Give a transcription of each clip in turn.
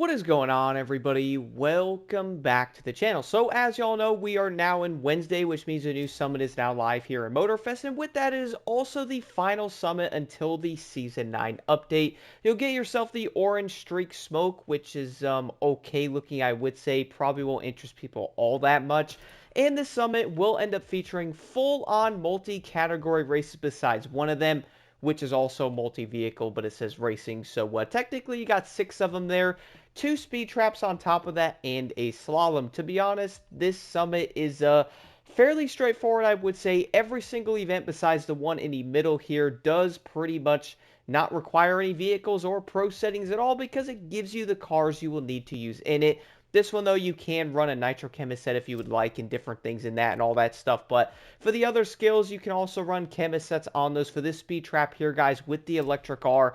What is going on, everybody? Welcome back to the channel. So as y'all know, we are now in Wednesday, which means a new summit is now live here in Motorfest, and with that is also the final summit until the Season 9 update. You'll get yourself the Orange Streak Smoke, which is okay looking, I would say. Probably won't interest people all that much. And this summit will end up featuring full-on multi-category races besides one of them, which is also multi-vehicle, but it says racing. So technically you got 6 of them there. 2 speed traps on top of that, and a slalom. To be honest, this summit is fairly straightforward, I would say. Every single event besides the one in the middle here does pretty much not require any vehicles or pro settings at all because it gives you the cars you will need to use in it. This one, though, you can run a Nitro Chemist set if you would like and different things in that and all that stuff. But for the other skills, you can also run Chemist sets on those. For this speed trap here, guys, with the electric R,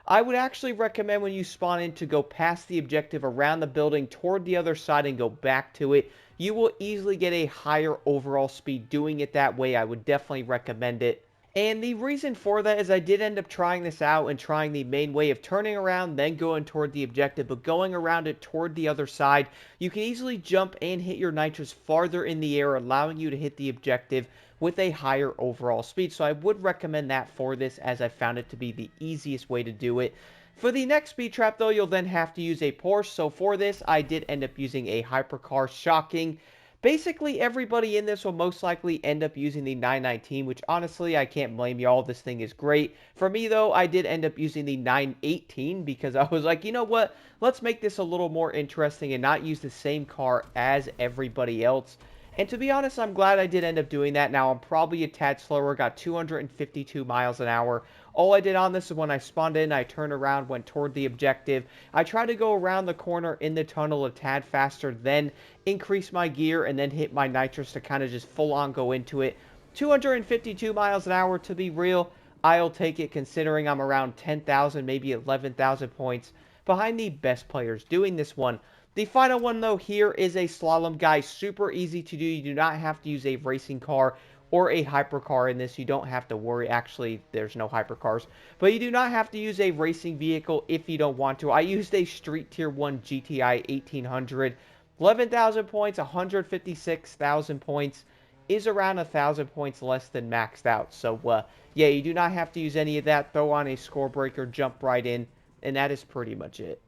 I would actually recommend when you spawn in to go past the objective around the building toward the other side and go back to it. You will easily get a higher overall speed doing it that way. I would definitely recommend it. And the reason for that is I did end up trying this out and trying the main way of turning around, then going toward the objective, but going around it toward the other side, you can easily jump and hit your nitros farther in the air, allowing you to hit the objective with a higher overall speed. So I would recommend that for this, as I found it to be the easiest way to do it. For the next speed trap, though, you'll then have to use a Porsche. So for this, I did end up using a hypercar. Shocking. Basically, everybody in this will most likely end up using the 919, which honestly, I can't blame y'all. This thing is great. For me, though, I did end up using the 918 because I was like, you know what? Let's make this a little more interesting and not use the same car as everybody else. And to be honest, I'm glad I did end up doing that. Now, I'm probably a tad slower, got 252 miles an hour. All I did on this is when I spawned in, I turned around, went toward the objective. I tried to go around the corner in the tunnel a tad faster, then increase my gear, and then hit my nitrous to kind of just full-on go into it. 252 miles an hour, to be real, I'll take it considering I'm around 10,000, maybe 11,000 points behind the best players doing this one. The final one, though, here is a slalom, guys. Super easy to do. You do not have to use a racing car or a hypercar in this. You don't have to worry. Actually, there's no hypercars. But you do not have to use a racing vehicle if you don't want to. I used a Street Tier 1 GTI 1800. 11,000 points, 156,000 points is around 1,000 points less than maxed out. So, yeah, you do not have to use any of that. Throw on a score breaker, jump right in, and that is pretty much it.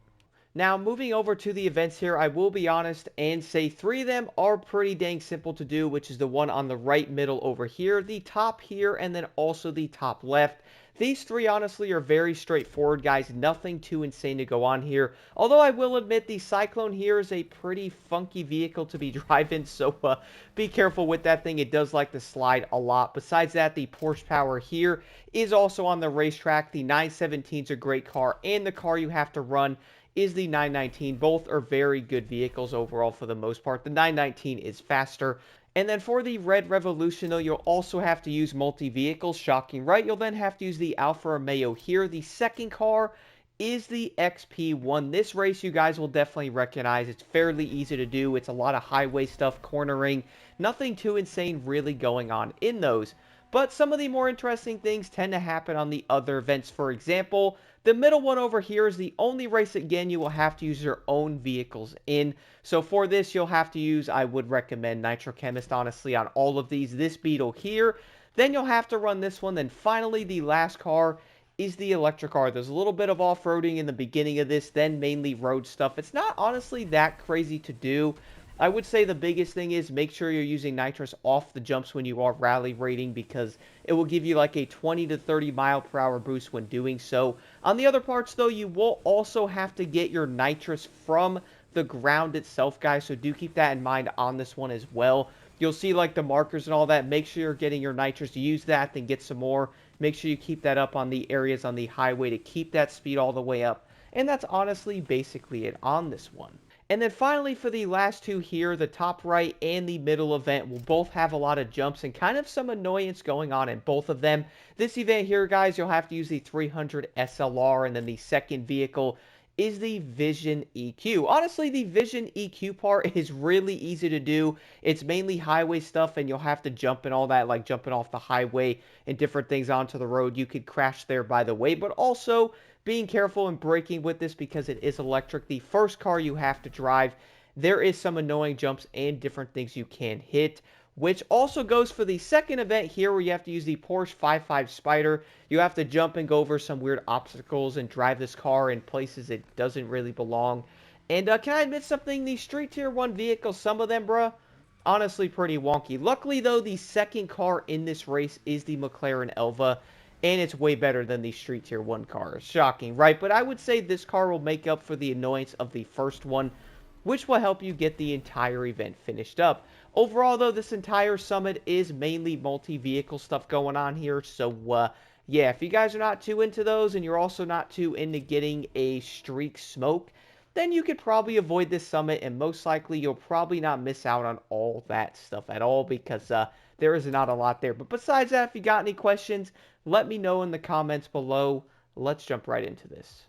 Now, moving over to the events here, I will be honest and say 3 of them are pretty dang simple to do, which is the one on the right middle over here, the top here, and then also the top left. These 3 honestly are very straightforward, guys. Nothing too insane to go on here. Although I will admit the Cyclone here is a pretty funky vehicle to be driving, so be careful with that thing. It does like to slide a lot. Besides that, the Porsche Power here is also on the racetrack. The 917 is a great car, and the car you have to run is the 919. Both are very good vehicles overall for the most part. The 919 is faster. And then for the Red Revolution, though, you'll also have to use multi-vehicles. Shocking, right? You'll then have to use the Alfa Romeo here. The second car is the XP1. This race you guys will definitely recognize. It's fairly easy to do. It's a lot of highway stuff, cornering. Nothing too insane really going on in those. But some of the more interesting things tend to happen on the other events. For example, the middle one over here is the only race, again, you will have to use your own vehicles in. So for this, you'll have to use, I would recommend Nitro Chemist, honestly, on all of these. This Beetle here. Then you'll have to run this one. Then finally, the last car is the electric car. There's a little bit of off-roading in the beginning of this, then mainly road stuff. It's not honestly that crazy to do. I would say the biggest thing is make sure you're using nitrous off the jumps when you are rally rating because it will give you like a 20 to 30 mile per hour boost when doing so. On the other parts, though, you will also have to get your nitrous from the ground itself, guys, so do keep that in mind on this one as well. You'll see like the markers and all that. Make sure you're getting your nitrous. Use that, then get some more. Make sure you keep that up on the areas on the highway to keep that speed all the way up. And that's honestly basically it on this one. And then finally for the last 2 here, the top right and the middle event will both have a lot of jumps and kind of some annoyance going on in both of them. This event here, guys, you'll have to use the 300 SLR, and then the second vehicle is the Vision EQ. Honestly, the Vision EQ part is really easy to do. It's mainly highway stuff, and you'll have to jump and all that, like jumping off the highway and different things onto the road. You could crash there, by the way, but also being careful and braking with this because it is electric. The first car you have to drive, there is some annoying jumps and different things you can hit, which also goes for the second event here where you have to use the Porsche 55 Spider. You have to jump and go over some weird obstacles and drive this car in places it doesn't really belong. And can I admit something? These Street Tier 1 vehicles, some of them, bruh, honestly pretty wonky. Luckily, though, the second car in this race is the McLaren Elva, and it's way better than the Street Tier 1 car. Shocking, right? But I would say this car will make up for the annoyance of the first one, which will help you get the entire event finished up. Overall, though, this entire summit is mainly multi-vehicle stuff going on here, so yeah, if you guys are not too into those and you're also not too into getting a streak smoke, then you could probably avoid this summit, and most likely you'll probably not miss out on all that stuff at all because there is not a lot there. But besides that, if you got any questions, let me know in the comments below. Let's jump right into this.